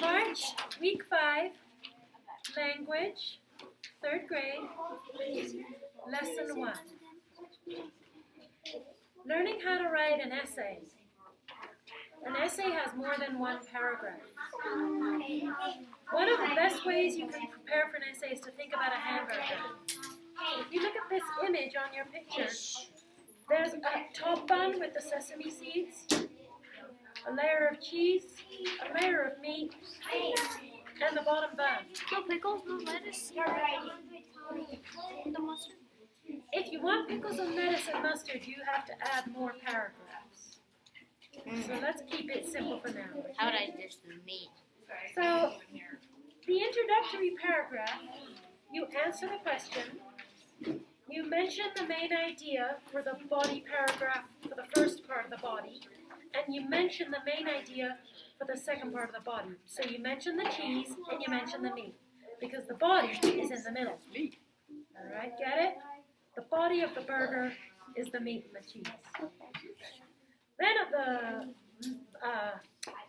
March, week 5, language, 3rd grade, lesson 1. Learning how to write an essay. An essay has more than one paragraph. One of the best ways you can prepare for an essay is to think about a hamburger. If you look at this image on your picture, there's a top bun with the sesame seeds, a layer of cheese, a layer of meat, and the bottom bun. No pickles, no lettuce. The mustard. If you want pickles and lettuce and mustard, you have to add more paragraphs. So let's keep it simple for now. How would I dish the meat? So, the introductory paragraph, you answer the question, you mention the main idea for the body paragraph for the first part of the body, and you mention the main idea for the second part of the body. So you mention the cheese and you mention the meat, because the body is in the middle. Alright, get it? The body of the burger is the meat and the cheese. Then at the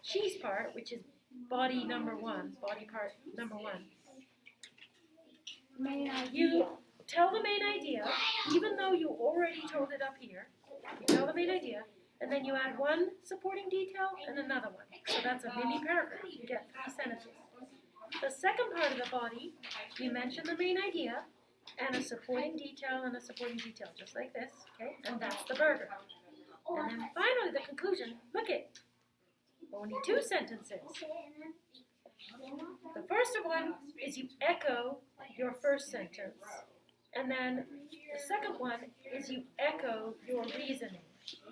cheese part, which is body part number 1, you tell the main idea, even though you already told it up here. You tell the main idea, and then you add one supporting detail and another one. So that's a mini paragraph. You get 3 sentences. The second part of the body, you mention the main idea, and a supporting detail and a supporting detail, just like this, okay? And that's the burger. And then finally, the conclusion, look it, only 2 sentences. The first one is you echo your first sentence, and then the second one is you echo your reasoning,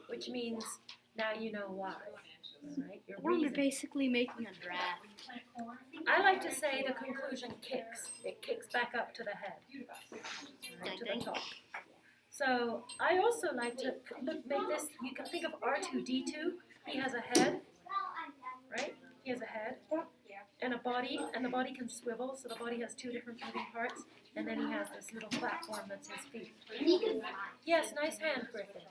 which means now you know why. All right? Your We're reasoning. basically making a draft. I like to say the conclusion kicks. It kicks back up to the head, right, to the top. So I also like to make this, you can think of R2-D2. He has a head, right? He has a head and a body, and the body can swivel, so the body has 2 different moving parts, and then he has this little platform that's his feet. Yes, nice hand, Griffin.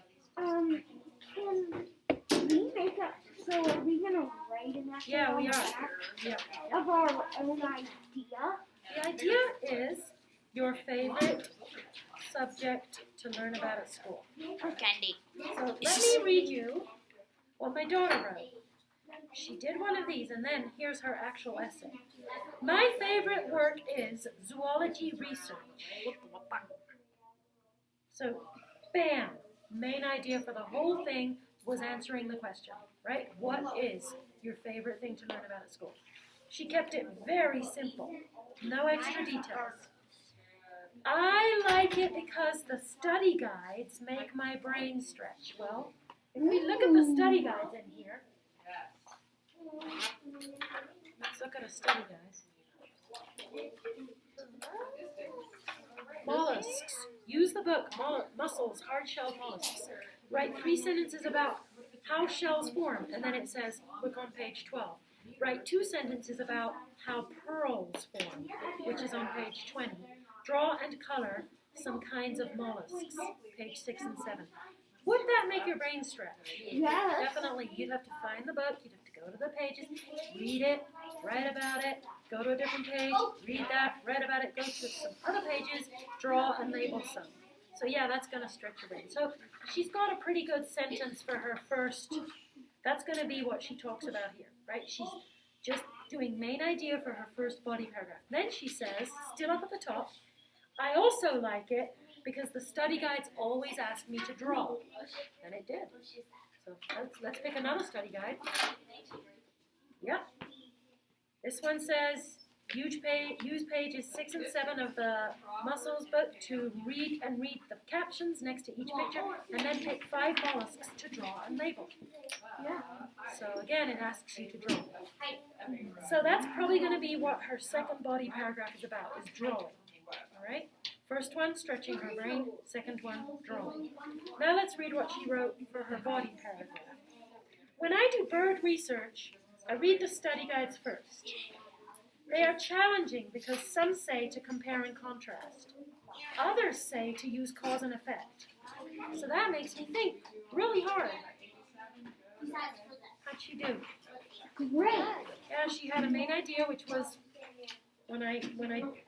Can we make up, so are we going to write an essay Yeah, we on the are. back Yeah. of our own idea? The idea is your favorite subject to learn about at school. Candy. So let me read you what my daughter wrote. She did one of these, and then here's her actual essay. My favorite work is zoology research. So, bam! Main idea for the whole thing was answering the question, right? What is your favorite thing to learn about at school? She kept it very simple. No extra details. I like it because the study guides make my brain stretch. Well, if we look at the study guides in here, let's look at a study guide. Mollusks. Use the book, Mussels, Hard-Shelled Mollusks. Write 3 sentences about how shells form, and then it says, look on page 12. Write 2 sentences about how pearls form, which is on page 20. Draw and color some kinds of mollusks, page 6 and 7. Would that make your brain stretch? Yes. Definitely. You'd have to find the book, you'd have to go to the pages, read it, write about it, go to a different page, read that, write about it, go to some other pages, draw and label some. So yeah, that's going to stretch your brain. So she's got a pretty good sentence for her first. That's going to be what she talks about here, right? She's just doing main idea for her first body paragraph. Then she says, still up at the top, I also like it because the study guides always ask me to draw. And it did. So let's pick another study guide. Yep. This one says, use pages 6 and 7 of the Mussels book to read the captions next to each picture, and then pick 5 mollusks to draw and label. Yeah. So again, it asks you to draw. So that's probably going to be what her second body paragraph is about, is drawing. All right? First one, stretching her brain. Second one, drawing. Now let's read what she wrote for her body paragraph. When I do bird research, I read the study guides first. They are challenging because some say to compare and contrast. Others say to use cause and effect. So that makes me think really hard. How'd she do? Great. Yeah, she had a main idea, which was when I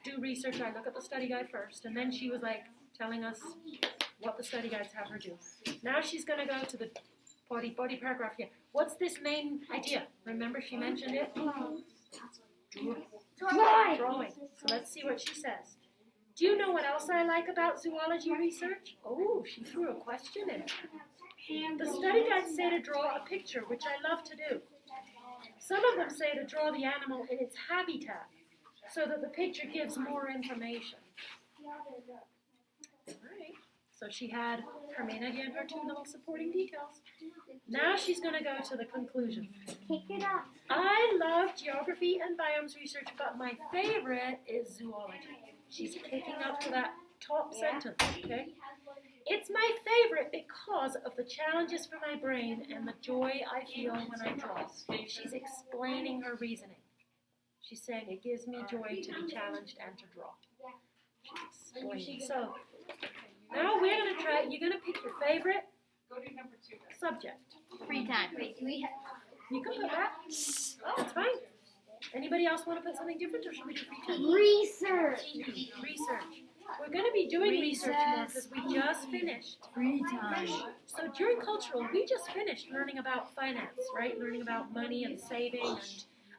do research, I look at the study guide first, and then she was like telling us what the study guides have her do. Now she's going to go to the body paragraph here. What's this main idea? Remember she mentioned it? Drawing. So let's see what she says. Do you know what else I like about zoology research? Oh, she threw a question in. The study guides say to draw a picture, which I love to do. Some of them say to draw the animal in its habitat, so that the picture gives more information. Alright, so she had her main idea and her two little supporting details. Now she's going to go to the conclusion. Pick it up. I love geography and biomes research, but my favorite is zoology. She's kicking up to that top sentence, okay? It's my favorite because of the challenges for my brain and the joy I feel when I draw. She's explaining her reasoning. She's saying it gives me joy to be challenged and to draw. She's explaining. So now we're going to try, you're going to pick your favorite subject. Free time. You can put that. That's fine. Anybody else want to put something different, or should we do free time? Research. Research. We're going to be doing research more because we just finished. Free time. So during cultural, we just finished learning about finance, right? Learning about money and saving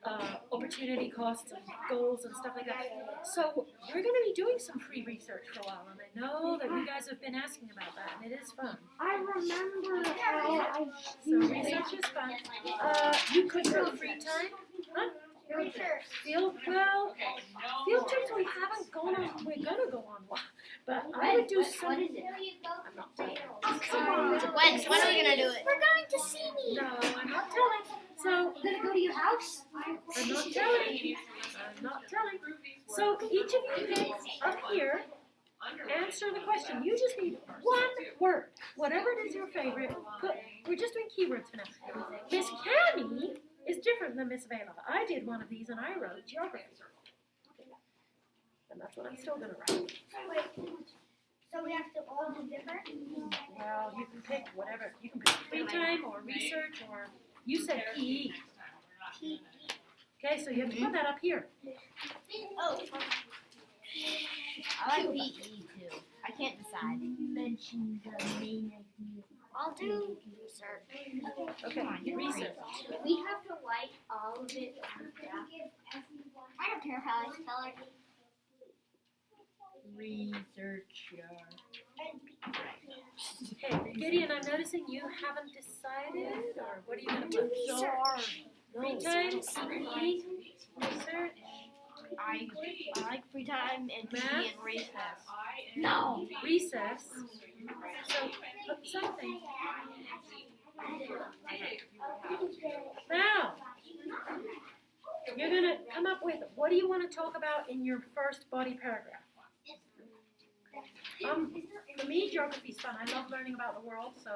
and opportunity costs and goals and stuff like that. So we're going to be doing some free research for a while, and I know that you guys have been asking about that, and it is fun. I remember how I So research is fun. You could go free time. Huh? Field trips we haven't gone on. We're gonna go on one, but I would do some. I'm not telling. When are we gonna do it? We're going to see me. No, I'm not telling. So We're gonna go to your house. I'm not telling. I'm not telling. So each of you gets up here. Answer the question. You just need one word, whatever it is your favorite. We're just doing keywords for now. Miss Cammy is different than Miss Vela. I did one of these and I wrote geography. And that's what I'm still going to write. Wait. So we have to all do different? Well, you can pick whatever. You can pick free time or research or you said PE. Okay, so you have to put that up here. Oh. I like PE too. I can't decide. You mentioned the main idea. I'll do research. Okay, research. We have to write all of it. I don't care how I spell it. Researcher. Okay, Gideon, I'm noticing you haven't decided, or what are you going to put? Free time, PE, research. I like free time and PE Math? and recess. No, recess. So put something. Now, you're going to come up with what do you want to talk about in your first body paragraph? For me, geography's fun. I love learning about the world, so.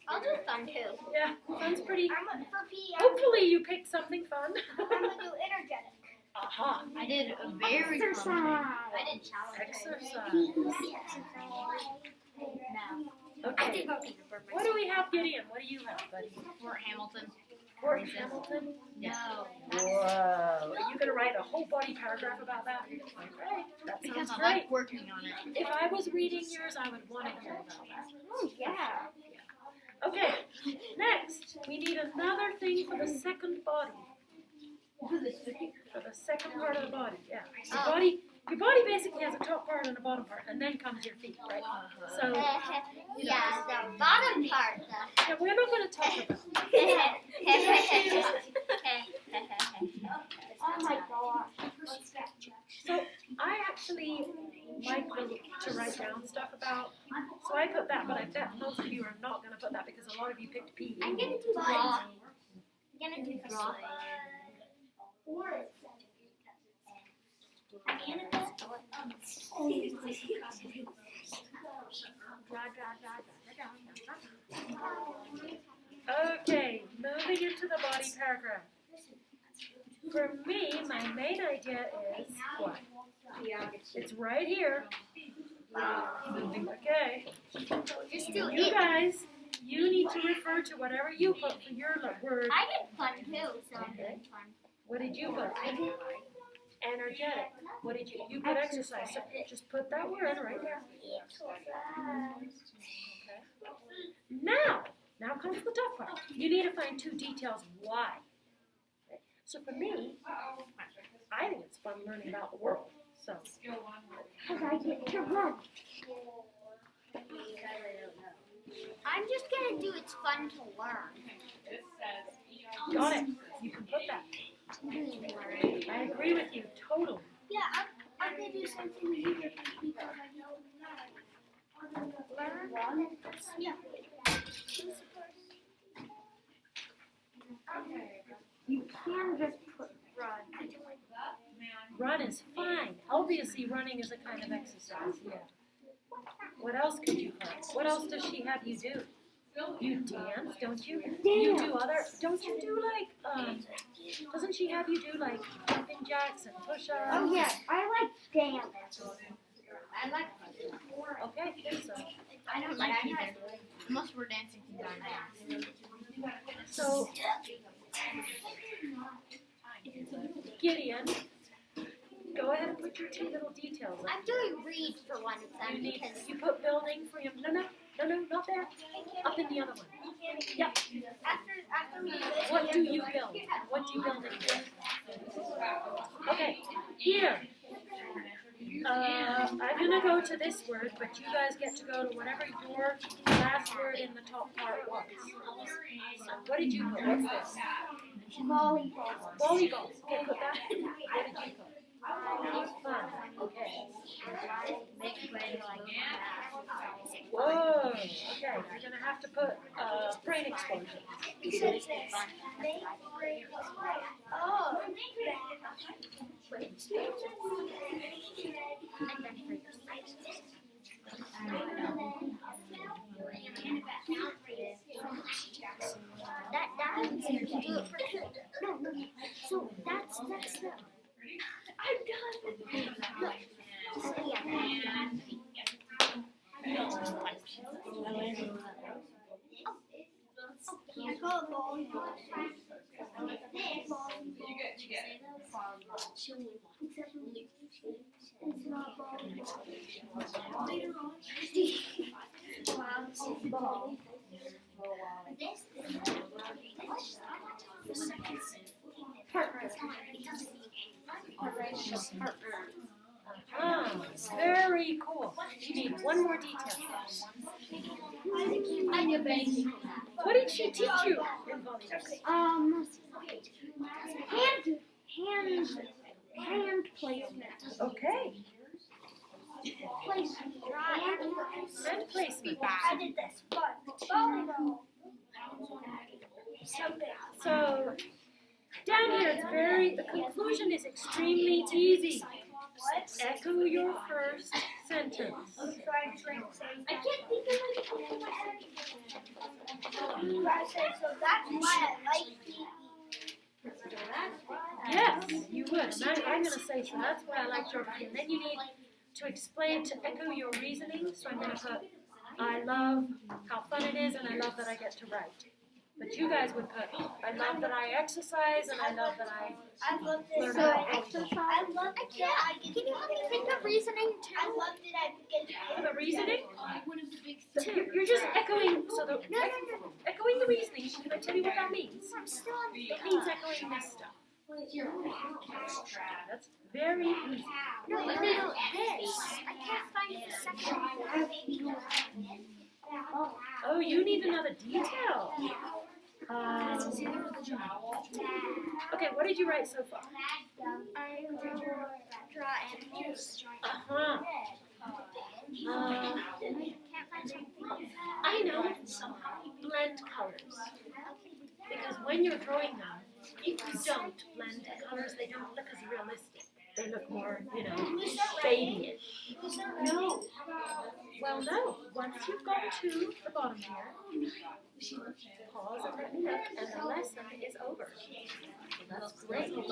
I'll do fun too. Yeah, fun's pretty. For PE, Hopefully you picked something fun. I'm gonna do energetic. Aha. I did a very Exercise. fun thing. I did challenge. Exercise. No. Okay. What do we have, Gideon? What do you have, buddy? Fort Hamilton. Fort Hamilton? No. Whoa. Are you going to write a whole body paragraph about that? Okay. That Because sounds I great. like working on it. If I was reading yours, I would want to hear about that. Oh, yeah. Okay. Next, we need another thing for the second body. For the second part of the body, yeah. Your body basically has a top part and a bottom part, and then comes your feet, right? So, Yeah, the bottom part. yeah, we're not going to talk about Oh my gosh. So I actually like to write down stuff about, so I put that, but I bet most of you are not going to put that because a lot of you picked PE. I'm gonna do Draw. I'm gonna do draw. Okay, moving into the body paragraph. For me, my main idea is what? It's right here. Okay. Just do You it. guys, you need to refer to whatever you put for your word. I did fun too, so I'm doing fun. What did you put? I did Energetic. What did you? You put exercise. So just put that word right there. Now comes the tough part. You need to find two details why. Okay. So for me, I think it's fun learning about the world. So Because I get to run. I'm just gonna do it's fun to learn. got it. You can put that. I agree with you totally. Yeah, I'm gonna do something either because I know learn. Yeah. You can just put run. Run is fine. Obviously, running is a kind of exercise. Yeah. What else could you put? What else does she have you do? You dance, don't you? You do other. Don't you do like? Doesn't she have you do like jumping jacks and push-ups? Oh yeah, I like dance. I like. Okay. So. I don't like either. Unless we're dancing to dance. So, Gideon, go ahead and put your two little details up. I'm doing read for one of You them need, because you put building for him. No, not there. Up in the other one. Yep. after we do this, What do you build? What do you build in here? Okay, here. I'm gonna go to this word, but you guys get to go to whatever your last word in the top part was. So what did you put? What's this? Volleyball. Volleyball. Okay, put that. What did you put? Fun. Okay. Whoa. Okay, you're gonna have to put brain explosion. Oh. That means you can do it for two. No. So that's the. I'm done. Look. So yeah. Very cool. You need one more detail. What did she teach you in volleyball? Hand placement. Okay. Hand placement. I did this volleyball. So down here, the conclusion is extremely easy. Echo your first sentence. I can't think of anything. So that's why I like PE. Yes, you would. And I'm going to say, so that's why I like geography. And then you need to explain, to echo your reasoning. So I'm going to put, I love how fun it is, and I love that I get to write. But you guys would put, I love that I exercise, and I love that I love this. learn So how to exercise. I love that Can you help me think of reasoning too? I love that I get the reasoning. one of the big So you're just echoing, so the No. echoing the reasoning. Can I tell you what that means? I'm still on It means echoing this stuff. That's very easy. No, this. I can't find the second. Oh, you need another detail. Okay, what did you write so far? I draw animals. Uh-huh. I know. Blend colors. Because when you're drawing them, if you don't blend colors, they don't look as realistic. They look more, babyish. No. Well, no. Once you've got to the bottom here, pause and let me look, and the lesson is over. That's great. And